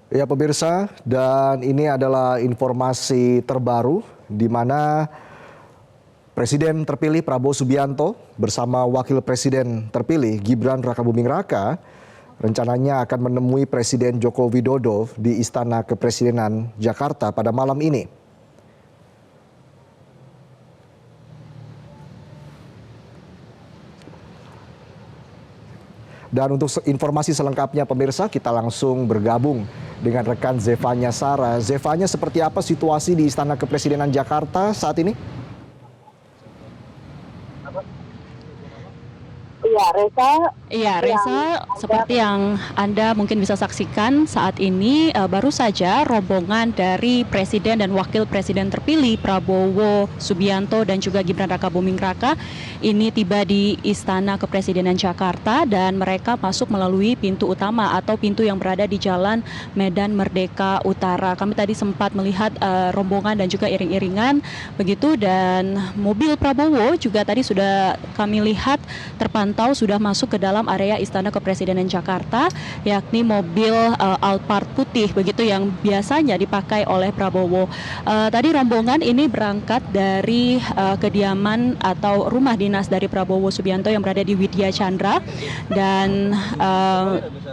Ya pemirsa, dan ini adalah informasi terbaru di mana Presiden terpilih Prabowo Subianto bersama Wakil Presiden terpilih Gibran Rakabuming Raka rencananya akan menemui Presiden Joko Widodo di Istana Kepresidenan Jakarta pada malam ini. Dan untuk informasi selengkapnya pemirsa, kita langsung bergabung dengan rekan Zevanya Sara. Zevanya, seperti apa situasi di Istana Kepresidenan Jakarta saat ini? Iya, Reza, seperti yang Anda mungkin bisa saksikan saat ini baru saja rombongan dari Presiden dan Wakil Presiden terpilih Prabowo Subianto dan juga Gibran Rakabuming Raka ini tiba di Istana Kepresidenan Jakarta dan mereka masuk melalui pintu utama atau pintu yang berada di Jalan Medan Merdeka Utara. Kami tadi sempat melihat rombongan dan juga iring-iringan begitu, dan mobil Prabowo juga tadi sudah kami lihat terpantau sudah masuk ke dalam area Istana Kepresidenan Jakarta, yakni mobil Alphard putih begitu yang biasanya dipakai oleh Prabowo. Tadi rombongan ini berangkat dari kediaman atau rumah dinas dari Prabowo Subianto yang berada di Widya Chandra, dan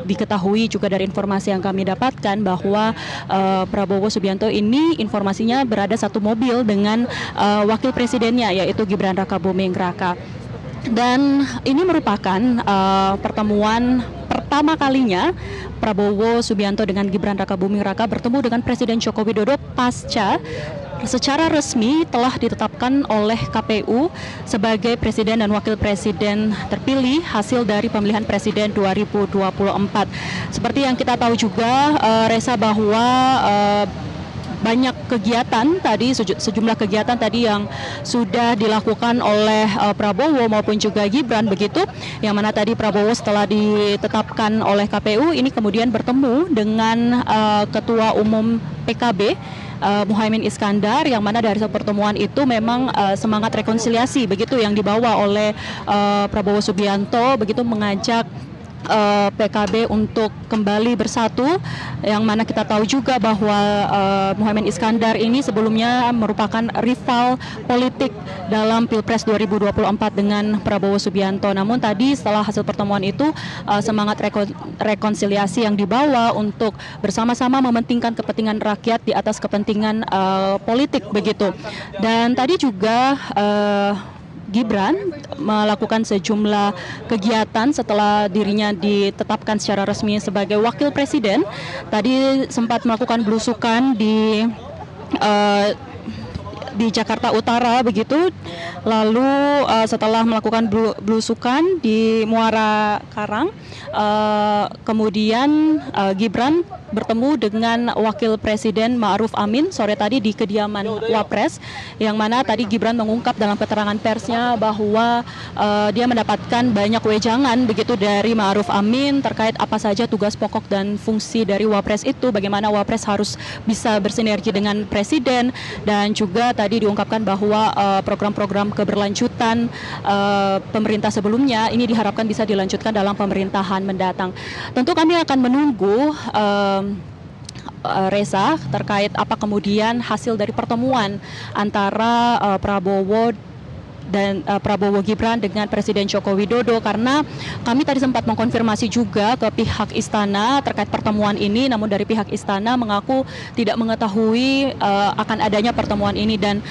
diketahui juga dari informasi yang kami dapatkan bahwa Prabowo Subianto ini informasinya berada satu mobil dengan wakil presidennya yaitu Gibran Rakabuming Raka. Dan ini merupakan pertemuan pertama kalinya Prabowo Subianto dengan Gibran Rakabuming Raka bertemu dengan Presiden Joko Widodo pasca secara resmi telah ditetapkan oleh KPU sebagai Presiden dan Wakil Presiden terpilih hasil dari pemilihan Presiden 2024. Seperti yang kita tahu juga, Reza, bahwa banyak kegiatan tadi, sejumlah kegiatan tadi yang sudah dilakukan oleh Prabowo maupun juga Gibran begitu, yang mana tadi Prabowo setelah ditetapkan oleh KPU ini kemudian bertemu dengan Ketua Umum PKB Muhaimin Iskandar, yang mana dari pertemuan itu memang semangat rekonsiliasi begitu yang dibawa oleh Prabowo Subianto begitu, mengajak PKB untuk kembali bersatu, yang mana kita tahu juga bahwa Muhaimin Iskandar ini sebelumnya merupakan rival politik dalam Pilpres 2024 dengan Prabowo Subianto. Namun tadi setelah hasil pertemuan itu semangat rekonsiliasi yang dibawa untuk bersama-sama mementingkan kepentingan rakyat di atas kepentingan politik begitu. Dan tadi juga Gibran melakukan sejumlah kegiatan setelah dirinya ditetapkan secara resmi sebagai wakil presiden. Tadi sempat melakukan belusukan di Jakarta Utara begitu. Lalu setelah melakukan belusukan di Muara Karang, kemudian Gibran bertemu dengan Wakil Presiden Ma'ruf Amin sore tadi di kediaman Wapres, yang mana tadi Gibran mengungkap dalam keterangan persnya bahwa dia mendapatkan banyak wejangan begitu dari Ma'ruf Amin terkait apa saja tugas pokok dan fungsi dari Wapres itu, bagaimana Wapres harus bisa bersinergi dengan Presiden, dan juga tadi diungkapkan bahwa program-program keberlanjutan pemerintah sebelumnya ini diharapkan bisa dilanjutkan dalam pemerintahan mendatang. Tentu kami akan menunggu Reza terkait apa kemudian hasil dari pertemuan antara Prabowo Gibran dengan Presiden Joko Widodo, karena kami tadi sempat mengkonfirmasi juga ke pihak istana terkait pertemuan ini, namun dari pihak istana mengaku tidak mengetahui akan adanya pertemuan ini, dan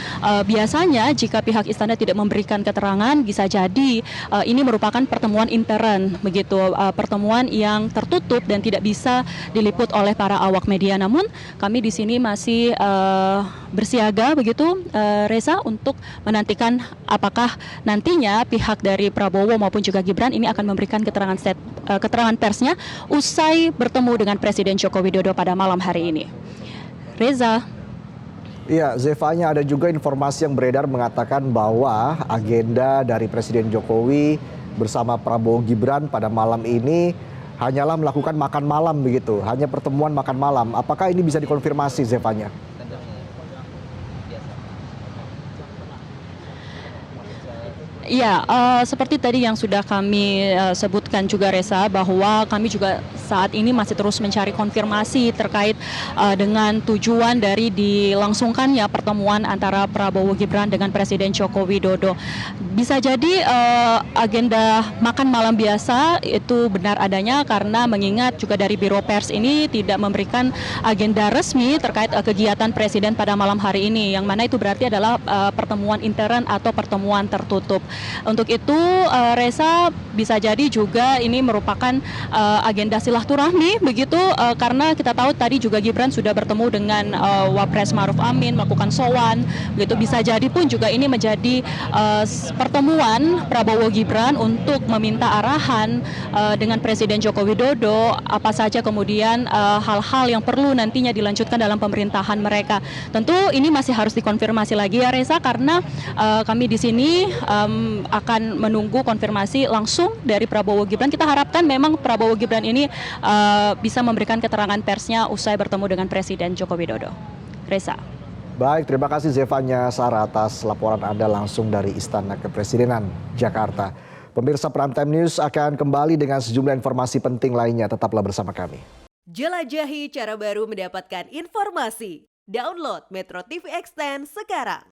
biasanya jika pihak istana tidak memberikan keterangan bisa jadi ini merupakan pertemuan intern begitu, pertemuan yang tertutup dan tidak bisa diliput oleh para awak media. Namun kami di sini masih bersiaga begitu, Reza, untuk menantikan apakah nantinya pihak dari Prabowo maupun juga Gibran ini akan memberikan keterangan persnya usai bertemu dengan Presiden Joko Widodo pada malam hari ini. Reza. Iya, Zevanya, ada juga informasi yang beredar mengatakan bahwa agenda dari Presiden Jokowi bersama Prabowo Gibran pada malam ini hanyalah melakukan makan malam begitu, hanya pertemuan makan malam. Apakah ini bisa dikonfirmasi, Zevanya? Ya, seperti tadi yang sudah kami sebutkan juga Reza, bahwa kami juga saat ini masih terus mencari konfirmasi terkait dengan tujuan dari dilangsungkannya pertemuan antara Prabowo Gibran dengan Presiden Joko Widodo. Bisa jadi agenda makan malam biasa itu benar adanya, karena mengingat juga dari Biro Pers ini tidak memberikan agenda resmi terkait kegiatan Presiden pada malam hari ini, yang mana itu berarti adalah pertemuan intern atau pertemuan tertutup. Untuk itu Reza, bisa jadi juga ini merupakan agenda silaturahmi begitu, karena kita tahu tadi juga Gibran sudah bertemu dengan Wapres Maruf Amin, melakukan sowan begitu. Bisa jadi pun juga ini menjadi pertemuan Prabowo Gibran untuk meminta arahan dengan Presiden Joko Widodo apa saja kemudian hal-hal yang perlu nantinya dilanjutkan dalam pemerintahan mereka. Tentu ini masih harus dikonfirmasi lagi ya Reza, karena kami di sini akan menunggu konfirmasi langsung dari Prabowo Gibran. Kita harapkan memang Prabowo Gibran ini bisa memberikan keterangan persnya usai bertemu dengan Presiden Joko Widodo. Reza. Baik, terima kasih Zevanya Sarah atas laporan Anda langsung dari Istana Kepresidenan Jakarta. Pemirsa Prime Time News akan kembali dengan sejumlah informasi penting lainnya. Tetaplah bersama kami. Jelajahi cara baru mendapatkan informasi. Download Metro TV Extend sekarang.